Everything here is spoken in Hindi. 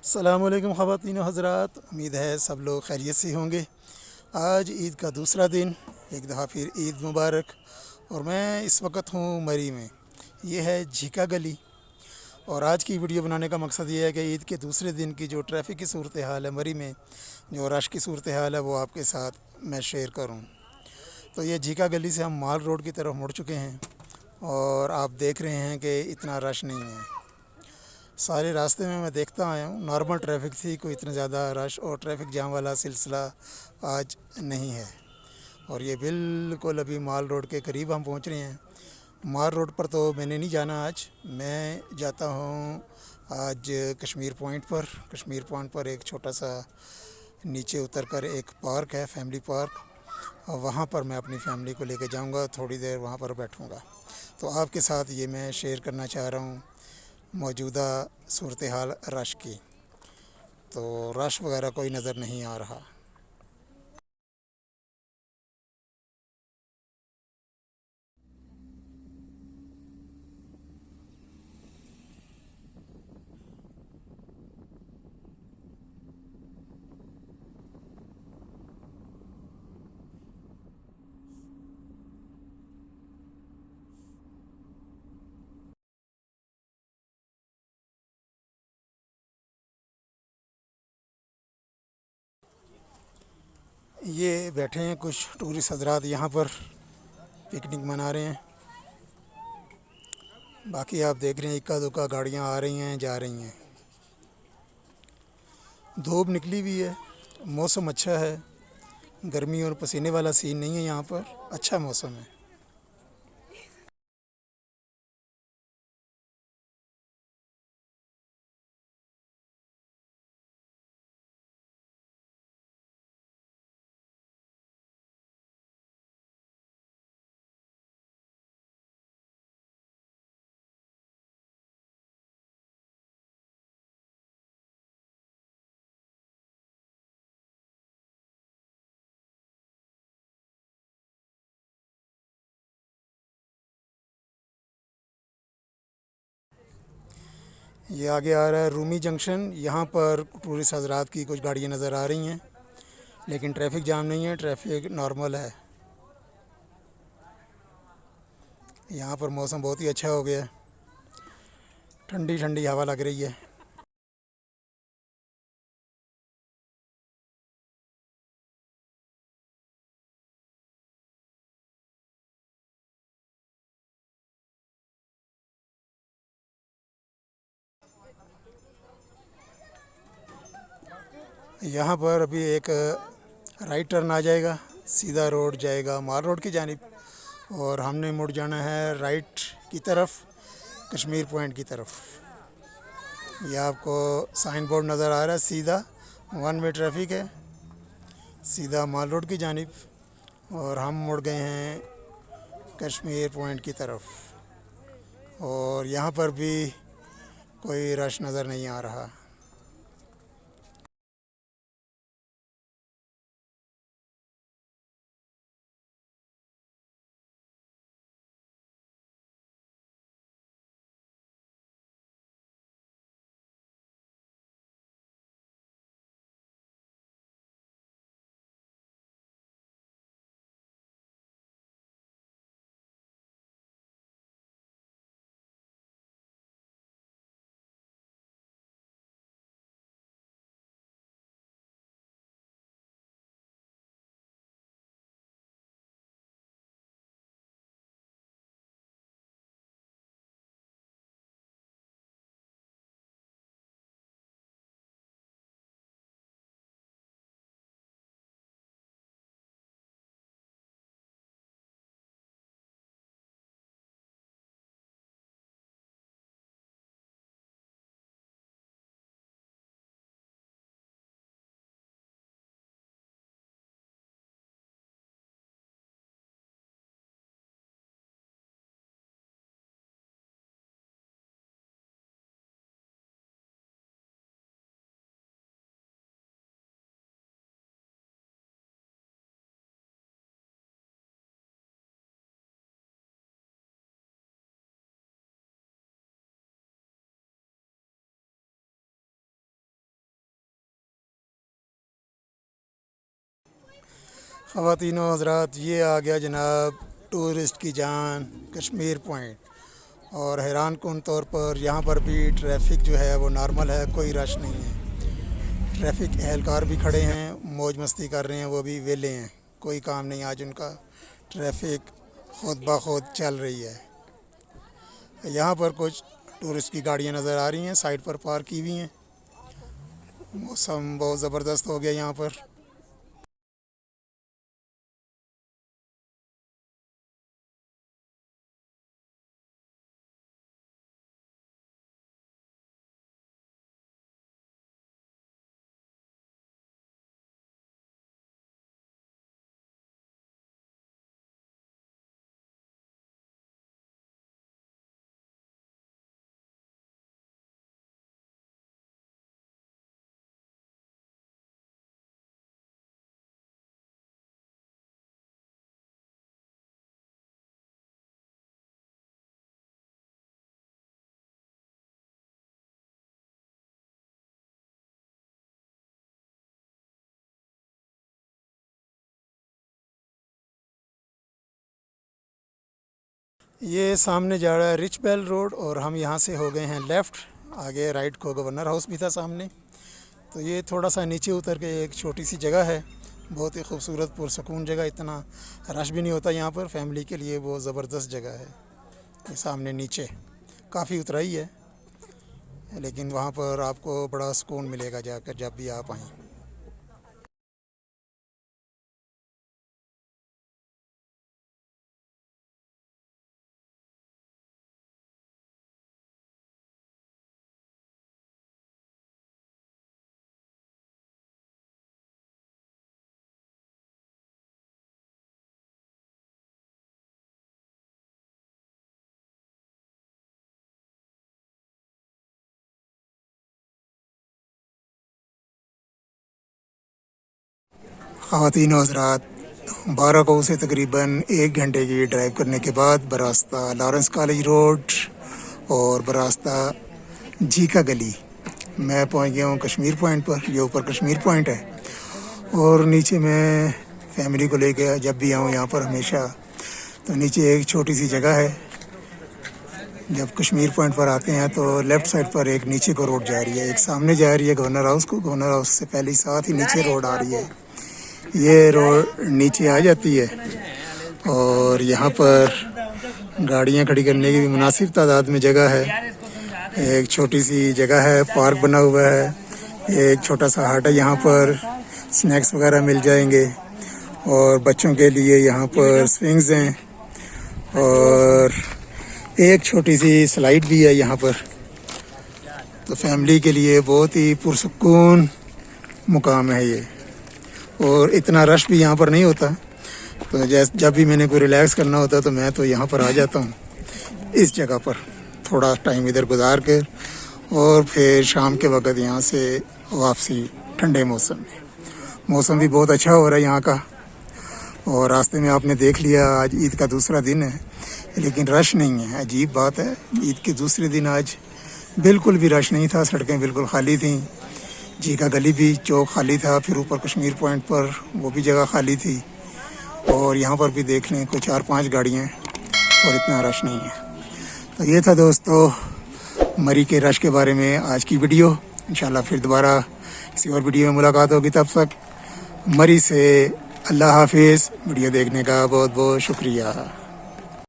अस्सलामुअलैकुम ख़वातीन व हज़रात, उम्मीद है सब लोग खैरियत से होंगे। आज ईद का दूसरा दिन, एक दफ़ा फिर ईद मुबारक। और मैं इस वक्त हूँ मरी में। ये है झीका गली। और आज की वीडियो बनाने का मकसद ये है कि ईद के दूसरे दिन की जो ट्रैफ़िक की सूरत हाल है मरी में, जो रश की सूरत हाल है, वो आपके साथ मैं शेयर करूँ। तो ये झीका गली से हम माल रोड की तरफ मुड़ चुके हैं और आप देख रहे हैं कि इतना रश नहीं है। सारे रास्ते में मैं देखता आया हूँ, नॉर्मल ट्रैफिक थी, कोई इतना ज़्यादा रश और ट्रैफिक जाम वाला सिलसिला आज नहीं है। और ये बिल्कुल अभी माल रोड के करीब हम पहुँच रहे हैं। माल रोड पर तो मैंने नहीं जाना आज, मैं जाता हूँ आज कश्मीर पॉइंट पर। कश्मीर पॉइंट पर एक छोटा सा नीचे उतर कर एक पार्क है, फैमिली पार्क, और वहाँ पर मैं अपनी फैमिली को लेकर जाऊँगा, थोड़ी देर वहाँ पर बैठूँगा। तो आपके साथ ये मैं शेयर करना चाह रहा हूँ मौजूदा सूरत हाल रश की। तो रश वगैरह कोई नज़र नहीं आ रहा। ये बैठे हैं कुछ टूरिस्ट हजरात, यहाँ पर पिकनिक मना रहे हैं। बाकी आप देख रहे हैं इक्का दुक्का गाड़ियाँ आ रही हैं जा रही हैं। धूप निकली हुई है, मौसम अच्छा है, गर्मी और पसीने वाला सीन नहीं है यहाँ पर, अच्छा मौसम है। ये आगे आ रहा है रूमी जंक्शन, यहाँ पर टूरिस्ट हजरात की कुछ गाड़ियाँ नज़र आ रही हैं, लेकिन ट्रैफिक जाम नहीं है, ट्रैफिक नॉर्मल है। यहाँ पर मौसम बहुत ही अच्छा हो गया है, ठंडी ठंडी हवा लग रही है। यहाँ पर अभी एक राइट टर्न आ जाएगा, सीधा रोड जाएगा माल रोड की जानिब, और हमने मुड़ जाना है राइट की तरफ, कश्मीर पॉइंट की तरफ। ये आपको साइन बोर्ड नज़र आ रहा है, सीधा वन वे ट्रैफिक है, सीधा माल रोड की जानिब। और हम मुड़ गए हैं कश्मीर पॉइंट की तरफ, और यहाँ पर भी कोई रश नज़र नहीं आ रहा। ख़वातीनो हज़रात, ये आ गया जनाब टूरिस्ट की जान कश्मीर पॉइंट। और हैरान कुन तौर पर यहाँ पर भी ट्रैफिक जो है वो नॉर्मल है, कोई रश नहीं है। ट्रैफिक एहलकार भी खड़े हैं, मौज मस्ती कर रहे हैं, वो भी वेले हैं, कोई काम नहीं आज उनका। ट्रैफिक खुद ब खुद चल रही है। यहाँ पर कुछ टूरिस्ट की गाड़ियाँ नज़र आ रही हैं, साइड पर पार्क की हुई हैं। मौसम बहुत ज़बरदस्त हो गया यहाँ पर। ये सामने जा रहा है रिच बेल रोड और हम यहाँ से हो गए हैं लेफ़्ट। आगे राइट को गवर्नर हाउस भी था सामने। तो ये थोड़ा सा नीचे उतर के एक छोटी सी जगह है, बहुत ही खूबसूरत पुरसकून जगह। इतना रश भी नहीं होता यहाँ पर, फैमिली के लिए बहुत ज़बरदस्त जगह है। ये सामने नीचे काफ़ी उतराई है, लेकिन वहाँ पर आपको बड़ा सुकून मिलेगा जाकर जब भी आप आएँ। ख़वातीन हज़रात, 12 को से तकरीबन 1 घंटे की ड्राइव करने के बाद बरास्ता लॉरेंस कॉलेज रोड और बरास्ता जीका गली मैं पहुंच गया हूँ कश्मीर पॉइंट पर। ये ऊपर कश्मीर पॉइंट है और नीचे मैं फैमिली को लेकर जब भी आऊँ यहाँ पर हमेशा, तो नीचे एक छोटी सी जगह है। जब कश्मीर पॉइंट पर आते हैं तो लेफ़्ट साइड पर एक नीचे को रोड जा रही है, एक सामने जा रही है गवर्नर हाउस को, गवर्नर हाउस से पहले साथ ही नीचे रोड आ रही है। ये रोड नीचे आ जाती है और यहाँ पर गाड़ियाँ खड़ी करने की भी मुनासिब तादाद में जगह है। एक छोटी सी जगह है, पार्क बना हुआ है, एक छोटा सा हाट है, यहाँ पर स्नैक्स वगैरह मिल जाएंगे और बच्चों के लिए यहाँ पर स्विंग्स हैं और एक छोटी सी स्लाइड भी है यहाँ पर। तो फैमिली के लिए बहुत ही पुरसुकून मुकाम है ये, और इतना रश भी यहाँ पर नहीं होता। तो जब भी मैंने कोई रिलैक्स करना होता है तो मैं तो यहाँ पर आ जाता हूँ, इस जगह पर थोड़ा टाइम इधर गुजार कर और फिर शाम के वक्त यहाँ से वापसी ठंडे मौसम में। मौसम भी बहुत अच्छा हो रहा है यहाँ का। और रास्ते में आपने देख लिया आज ईद का दूसरा दिन है, लेकिन रश नहीं है। अजीब बात है, ईद के दूसरे दिन आज बिल्कुल भी रश नहीं था, सड़कें बिल्कुल खाली थीं। जीका गली भी चौक खाली था, फिर ऊपर कश्मीर पॉइंट पर वो भी जगह खाली थी। और यहाँ पर भी देख लें कुछ 4-5 गाड़ियाँ और इतना रश नहीं है। तो ये था दोस्तों मरी के रश के बारे में आज की वीडियो। इंशाल्लाह फिर दोबारा किसी और वीडियो में मुलाकात होगी। तब तक मरी से अल्लाह हाफिज़। वीडियो देखने का बहुत बहुत शुक्रिया।